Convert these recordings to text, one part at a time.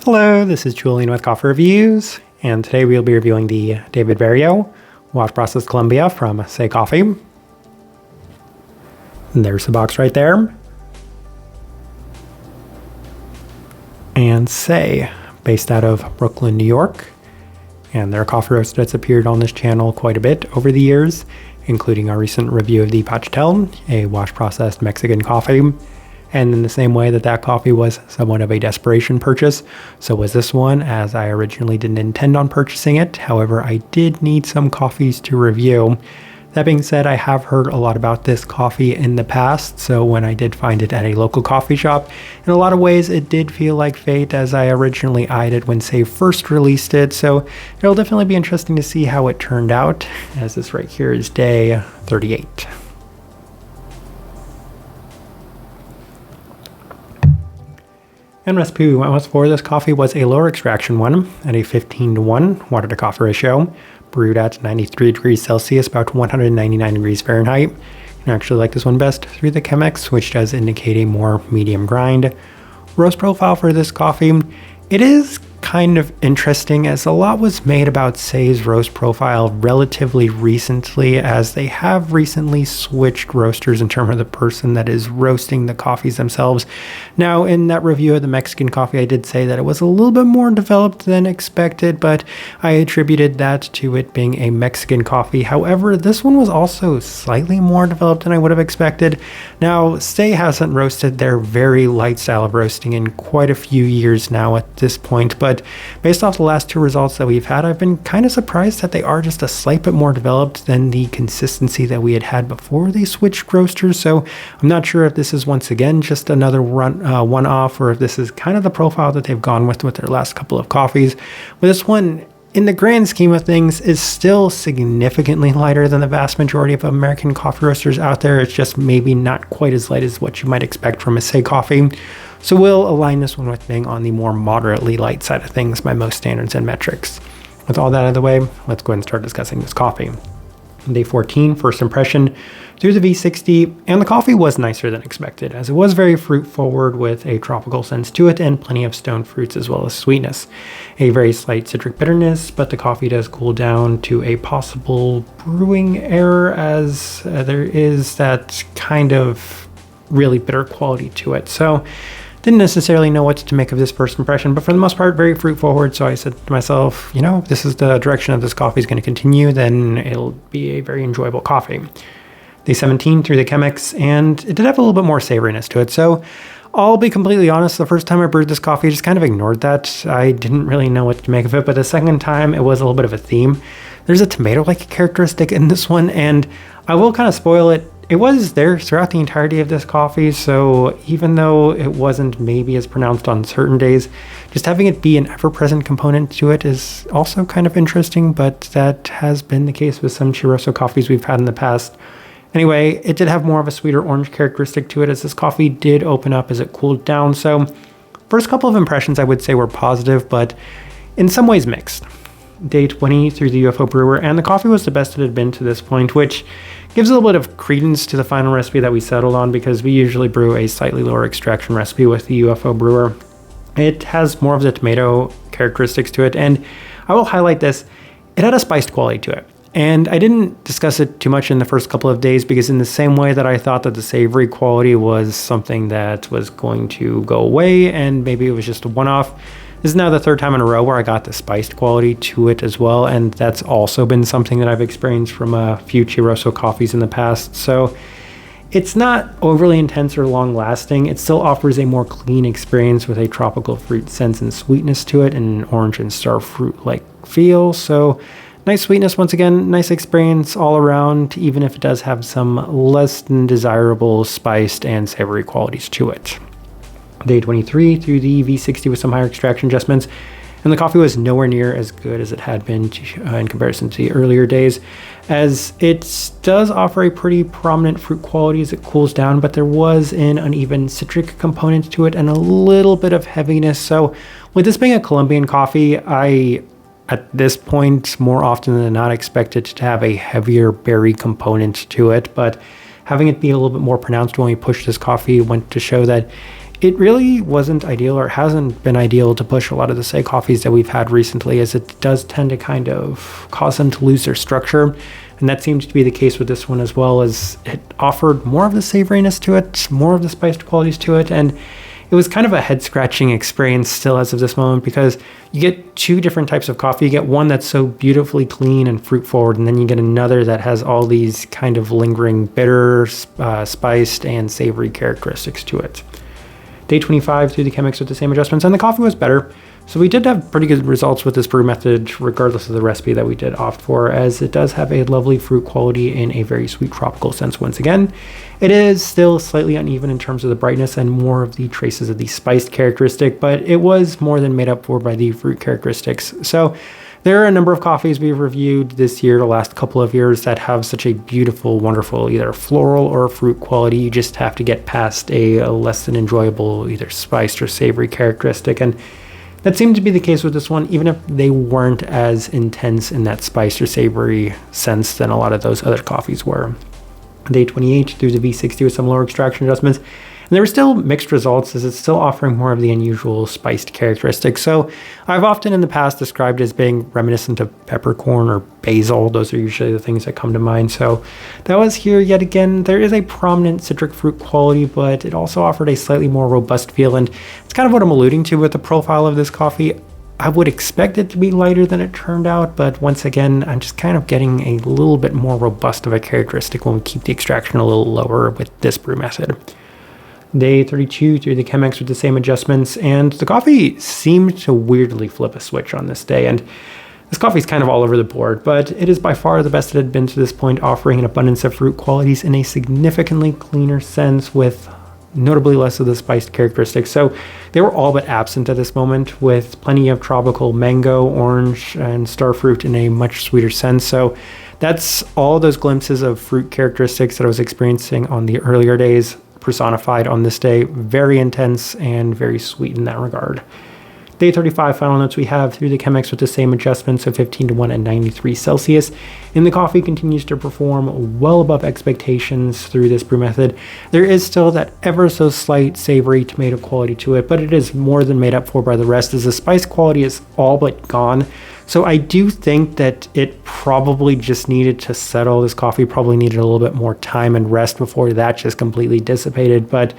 Hello, this is Julian with Coffee Reviews, and today we'll be reviewing the David Berrio Wash Process Colombia from Say Coffee. And there's the box right there. And Say, based out of Brooklyn, New York. And their coffee roaster that's appeared on this channel quite a bit over the years, including our recent review of the Pachatel, a wash processed Mexican coffee. And in the same way that coffee was somewhat of a desperation purchase, so was this one, as I originally didn't intend on purchasing it. However, I did need some coffees to review. That being said, I have heard a lot about this coffee in the past, so when I did find it at a local coffee shop, in a lot of ways it did feel like fate, as I originally eyed it when Say first released it, so it'll definitely be interesting to see how it turned out, as this right here is day 38. And recipe we went with for this coffee was a lower extraction one at a 15:1 water to coffee ratio, brewed at 93 degrees Celsius, about 199 degrees Fahrenheit. I actually like this one best through the Chemex, which does indicate a more medium grind. Roast profile for this coffee, it is kind of interesting, as a lot was made about Say's roast profile relatively recently, as they have recently switched roasters in terms of the person that is roasting the coffees themselves. Now, in that review of the Mexican coffee, I did say that it was a little bit more developed than expected, but I attributed that to it being a Mexican coffee. However, this one was also slightly more developed than I would have expected. Now, Say hasn't roasted their very light style of roasting in quite a few years now at this point, but based off the last two results that we've had, I've been kind of surprised that they are just a slight bit more developed than the consistency that we had before they switched roasters. So I'm not sure if this is once again just another one-off, or if this is kind of the profile that they've gone with their last couple of coffees. But this one, in the grand scheme of things, is still significantly lighter than the vast majority of American coffee roasters out there. It's just maybe not quite as light as what you might expect from a Say coffee. So we'll align this one with being on the more moderately light side of things by most standards and metrics. With all that out of the way, let's go ahead and start discussing this coffee. Day 14, first impression through the V60, and the coffee was nicer than expected, as it was very fruit forward with a tropical sense to it and plenty of stone fruits as well as sweetness. A very slight citric bitterness, but the coffee does cool down to a possible brewing error, as there is that kind of really bitter quality to it. So didn't necessarily know what to make of this first impression, but for the most part, very fruit forward. So I said to myself, if this is the direction that this coffee is going to continue, then it'll be a very enjoyable coffee. Day 17 through the Chemex, and it did have a little bit more savoriness to it. So I'll be completely honest, the first time I brewed this coffee, I just kind of ignored that. I didn't really know what to make of it, but the second time it was a little bit of a theme. There's a tomato-like characteristic in this one, and I will kind of spoil it. It was there throughout the entirety of this coffee, so even though it wasn't maybe as pronounced on certain days, just having it be an ever-present component to it is also kind of interesting, but that has been the case with some chiroso coffees we've had in the past. Anyway, it did have more of a sweeter orange characteristic to it, as this coffee did open up as it cooled down, so first couple of impressions I would say were positive, but in some ways mixed. Day 20 through the UFO brewer, and the coffee was the best it had been to this point, which gives a little bit of credence to the final recipe that we settled on, because we usually brew a slightly lower extraction recipe with the UFO brewer. It has more of the tomato characteristics to it, and I will highlight this. It had a spiced quality to it, and I didn't discuss it too much in the first couple of days, because in the same way that I thought that the savory quality was something that was going to go away and maybe it was just a one-off, this is now the third time in a row where I got the spiced quality to it as well, and that's also been something that I've experienced from a few chiroso coffees in the past. So it's not overly intense or long-lasting. It still offers a more clean experience with a tropical fruit sense and sweetness to it, and an orange and star fruit-like feel. So nice sweetness once again, nice experience all around, even if it does have some less than desirable spiced and savory qualities to it. Day 23 through the V60 with some higher extraction adjustments, and the coffee was nowhere near as good as it had been in comparison to the earlier days, as it does offer a pretty prominent fruit quality as it cools down, but there was an uneven citric component to it and a little bit of heaviness. So with this being a Colombian coffee, I at this point more often than not expect it to have a heavier berry component to it, but having it be a little bit more pronounced when we pushed this coffee went to show that it really wasn't ideal, or hasn't been ideal, to push a lot of the say coffees that we've had recently, as it does tend to kind of cause them to lose their structure. And that seems to be the case with this one as well, as it offered more of the savoriness to it, more of the spiced qualities to it. And it was kind of a head-scratching experience still as of this moment, because you get two different types of coffee. You get one that's so beautifully clean and fruit-forward, and then you get another that has all these kind of lingering bitter, spiced, and savory characteristics to it. Day 25 through the Chemex with the same adjustments, and the coffee was better. So we did have pretty good results with this brew method, regardless of the recipe that we did opt for, as it does have a lovely fruit quality in a very sweet tropical sense once again. It is still slightly uneven in terms of the brightness and more of the traces of the spiced characteristic, but it was more than made up for by the fruit characteristics. So there are a number of coffees we've reviewed this year, the last couple of years, that have such a beautiful, wonderful, either floral or fruit quality. You just have to get past a less than enjoyable, either spiced or savory characteristic. And that seemed to be the case with this one, even if they weren't as intense in that spiced or savory sense than a lot of those other coffees were. Day 28 through the V60 with some lower extraction adjustments. And there were still mixed results, as it's still offering more of the unusual spiced characteristics. So I've often in the past described it as being reminiscent of peppercorn or basil. Those are usually the things that come to mind. So that was here yet again. There is a prominent citric fruit quality, but it also offered a slightly more robust feel. And it's kind of what I'm alluding to with the profile of this coffee. I would expect it to be lighter than it turned out, but once again, I'm just kind of getting a little bit more robust of a characteristic when we keep the extraction a little lower with this brew method. Day 32 through the Chemex with the same adjustments, and the coffee seemed to weirdly flip a switch on this day. And this coffee is kind of all over the board, but it is by far the best it had been to this point, offering an abundance of fruit qualities in a significantly cleaner sense, with notably less of the spiced characteristics. So they were all but absent at this moment, with plenty of tropical mango, orange, and star fruit in a much sweeter sense. So that's all those glimpses of fruit characteristics that I was experiencing on the earlier days, personified on this day. Very intense and very sweet in that regard. Day 35 final notes we have through the Chemex with the same adjustments of 15:1 and 93 Celsius. And the coffee continues to perform well above expectations through this brew method. There is still that ever so slight savory tomato quality to it, but it is more than made up for by the rest, as the spice quality is all but gone. So I do think that it probably just needed to settle. This coffee probably needed a little bit more time and rest before that just completely dissipated, but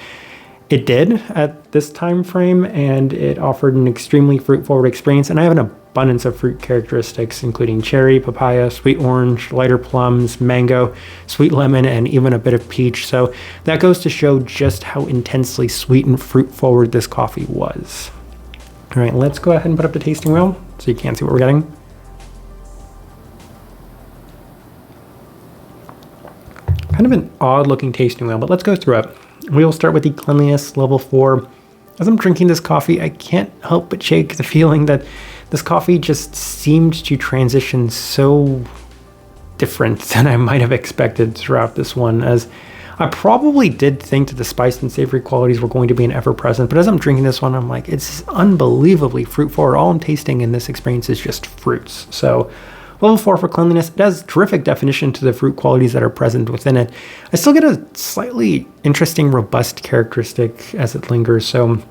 it did at this time frame, and it offered an extremely fruit-forward experience. And I have an abundance of fruit characteristics, including cherry, papaya, sweet orange, lighter plums, mango, sweet lemon, and even a bit of peach. So that goes to show just how intensely sweet and fruit-forward this coffee was. All right, let's go ahead and put up the tasting wheel so you can see what we're getting. Kind of an odd looking tasting wheel, but let's go through it. We'll start with the cleanliness level 4. As I'm drinking this coffee, I can't help but shake the feeling that this coffee just seemed to transition so different than I might have expected throughout this one, as I probably did think that the spice and savory qualities were going to be an ever-present, but as I'm drinking this one, I'm like, it's unbelievably fruit-forward. All I'm tasting in this experience is just fruits. So level 4 for cleanliness, it has terrific definition to the fruit qualities that are present within it. I still get a slightly interesting, robust characteristic as it lingers. So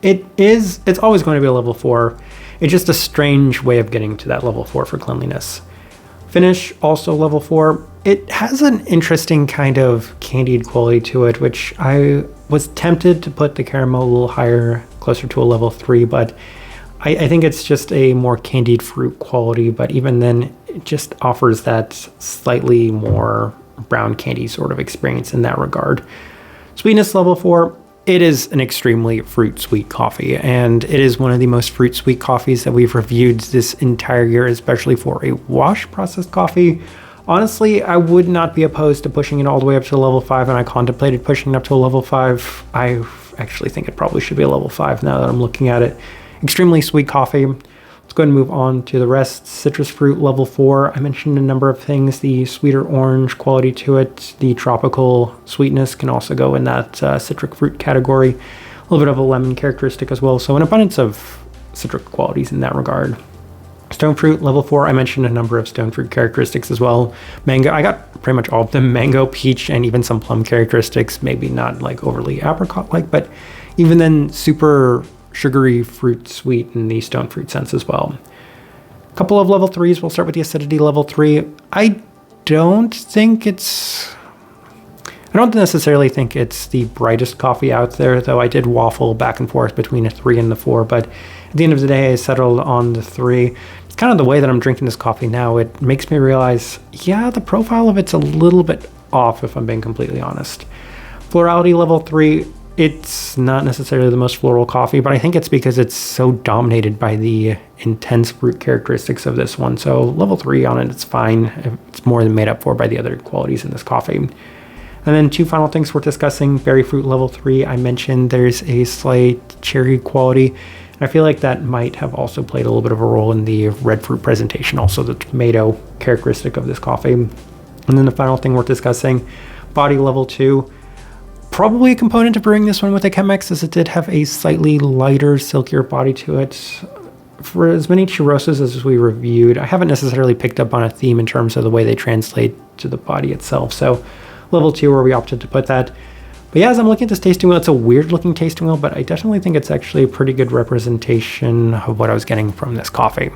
it's always going to be a level 4. It's just a strange way of getting to that level 4 for cleanliness. Finish, also level 4. It has an interesting kind of candied quality to it, which I was tempted to put the caramel a little higher, closer to a level 3, but I think it's just a more candied fruit quality, but even then, it just offers that slightly more brown candy sort of experience in that regard. Sweetness level 4, it is an extremely fruit sweet coffee, and it is one of the most fruit sweet coffees that we've reviewed this entire year, especially for a wash processed coffee. Honestly, I would not be opposed to pushing it all the way up to level 5, and I contemplated pushing it up to a level 5. I actually think it probably should be a level 5 now that I'm looking at it. Extremely sweet coffee. Let's go ahead and move on to the rest. Citrus fruit level 4. I mentioned a number of things. The sweeter orange quality to it. The tropical sweetness can also go in that citric fruit category. A little bit of a lemon characteristic as well. So an abundance of citric qualities in that regard. Stone fruit level 4. I mentioned a number of stone fruit characteristics as well. Mango. I got pretty much all of them. Mango, peach, and even some plum characteristics. Maybe not like overly apricot-like, but even then super sugary fruit sweet in the stone fruit sense as well. A couple of level 3s. We'll start with the acidity level 3. I don't necessarily think it's the brightest coffee out there, though I did waffle back and forth between a 3 and the 4, but at the end of the day, I settled on the 3. It's kind of the way that I'm drinking this coffee now. It makes me realize, yeah, the profile of it's a little bit off, if I'm being completely honest. Florality level 3, it's not necessarily the most floral coffee, but I think it's because it's so dominated by the intense fruit characteristics of this one. So level 3 on it, it's fine. It's more than made up for by the other qualities in this coffee. And then 2 final things we're discussing. Berry fruit level 3, I mentioned there's a slight cherry quality. And I feel like that might have also played a little bit of a role in the red fruit presentation, also the tomato characteristic of this coffee. And then the final thing we're discussing, body level 2. Probably a component of brewing this one with a Chemex, as it did have a slightly lighter, silkier body to it. For as many chirosas as we reviewed, I haven't necessarily picked up on a theme in terms of the way they translate to the body itself. So level 2 where we opted to put that. But yeah, as I'm looking at this tasting wheel, it's a weird looking tasting wheel, but I definitely think it's actually a pretty good representation of what I was getting from this coffee.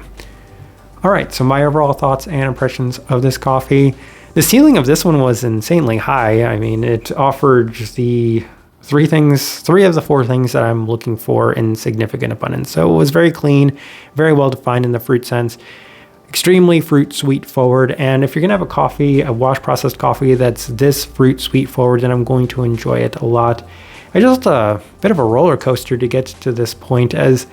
All right, so my overall thoughts and impressions of this coffee. The ceiling of this one was insanely high. I mean, it offered the 3 of the 4 things that I'm looking for in significant abundance. So it was very clean, very well defined in the fruit sense, extremely fruit sweet forward. And if you're gonna have a coffee, a wash processed coffee that's this fruit sweet forward, then I'm going to enjoy it a lot. It's just a bit of a roller coaster to get to this point, as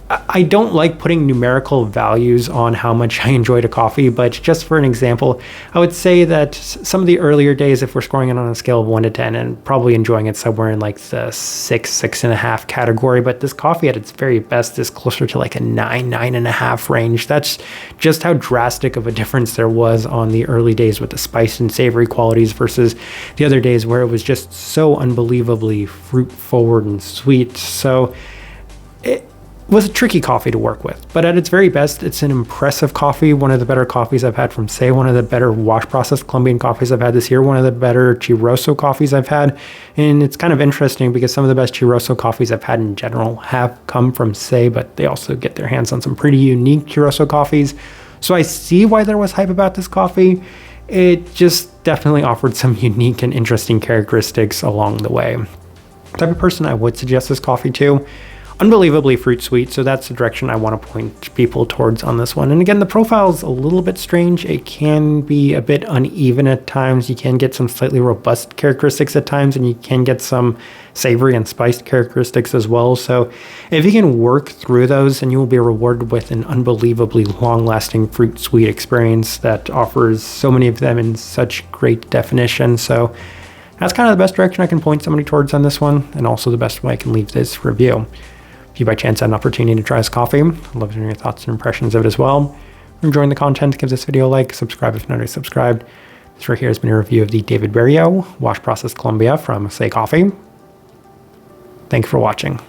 I don't like putting numerical values on how much I enjoyed a coffee, but just for an example, I would say that some of the earlier days, if we're scoring it on a scale of 1 to 10, and probably enjoying it somewhere in like the 6.5 category, but this coffee at its very best is closer to like a 9.5 range. That's just how drastic of a difference there was on the early days with the spice and savory qualities versus the other days where it was just so unbelievably fruit forward and sweet. So it was a tricky coffee to work with, but at its very best, it's an impressive coffee. One of the better coffees I've had from Say, one of the better wash processed Colombian coffees I've had this year, one of the better chiroso coffees I've had. And it's kind of interesting because some of the best chiroso coffees I've had in general have come from Say, but they also get their hands on some pretty unique chiroso coffees. So I see why there was hype about this coffee. It just definitely offered some unique and interesting characteristics along the way. The type of person I would suggest this coffee to. Unbelievably fruit sweet, so that's the direction I want to point people towards on this one. And again, the profile's a little bit strange. It can be a bit uneven at times. You can get some slightly robust characteristics at times, and you can get some savory and spiced characteristics as well. So if you can work through those, then you will be rewarded with an unbelievably long-lasting fruit sweet experience that offers so many of them in such great definition. So that's kind of the best direction I can point somebody towards on this one, and also the best way I can leave this review. If you by chance had an opportunity to try this coffee, I'd love to hear your thoughts and impressions of it as well. If you're enjoying the content, give this video a like, subscribe if you're not already subscribed. This right here has been a review of the David Berrio Wash Process Colombia from Say Coffee. Thank you for watching.